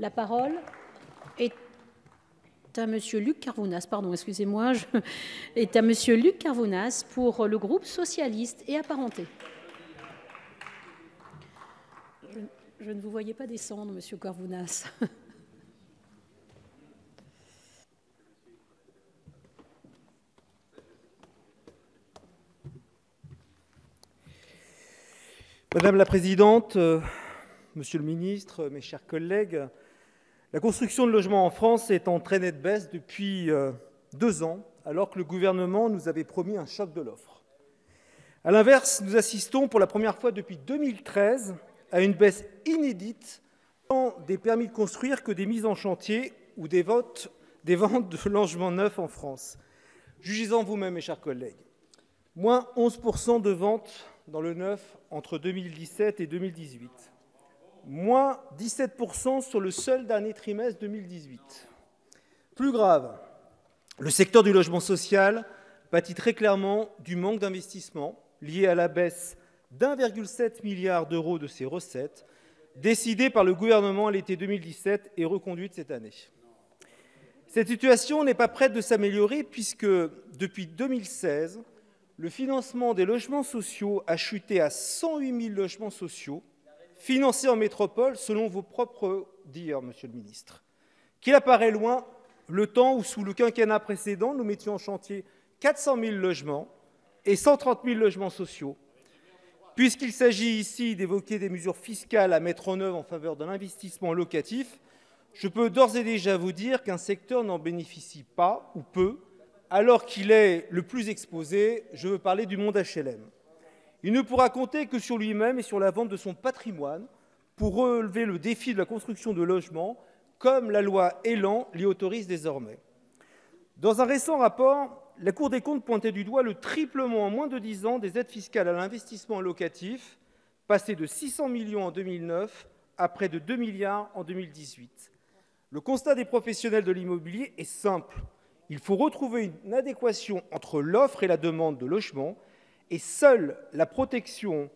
La parole est à Monsieur Luc Carvounas, est à Monsieur Luc Carvounas pour le groupe socialiste et apparenté. Je ne vous voyais pas descendre, Monsieur Carvounas. Madame la Présidente, Monsieur le Ministre, mes chers collègues, la construction de logements en France est en très nette baisse depuis 2 ans, alors que le gouvernement nous avait promis un choc de l'offre. À l'inverse, nous assistons pour la première fois depuis 2013 à une baisse inédite tant des permis de construire que des mises en chantier ou des ventes de logements neufs en France. Jugez-en vous-même, mes chers collègues. Moins 11% de ventes dans le neuf entre 2017 et 2018. Moins 17% sur le seul dernier trimestre 2018. Plus grave, le secteur du logement social pâtit très clairement du manque d'investissement lié à la baisse d'1,7 milliard d'euros de ses recettes, décidée par le gouvernement à l'été 2017 et reconduite cette année. Cette situation n'est pas prête de s'améliorer puisque, depuis 2016, le financement des logements sociaux a chuté à 108 000 logements sociaux, financés en métropole, selon vos propres dires, Monsieur le Ministre. Qu'il apparaît loin le temps où, sous le quinquennat précédent, nous mettions en chantier 400 000 logements et 130 000 logements sociaux. Puisqu'il s'agit ici d'évoquer des mesures fiscales à mettre en œuvre en faveur de l'investissement locatif, je peux d'ores et déjà vous dire qu'un secteur n'en bénéficie pas ou peu, alors qu'il est le plus exposé, je veux parler du monde HLM. Il ne pourra compter que sur lui-même et sur la vente de son patrimoine pour relever le défi de la construction de logements, comme la loi Élan l'y autorise désormais. Dans un récent rapport, la Cour des comptes pointait du doigt le triplement en moins de 10 ans des aides fiscales à l'investissement locatif, passé de 600 millions en 2009 à près de 2 milliards en 2018. Le constat des professionnels de l'immobilier est simple. Il faut retrouver une adéquation entre l'offre et la demande de logements, et seule la protection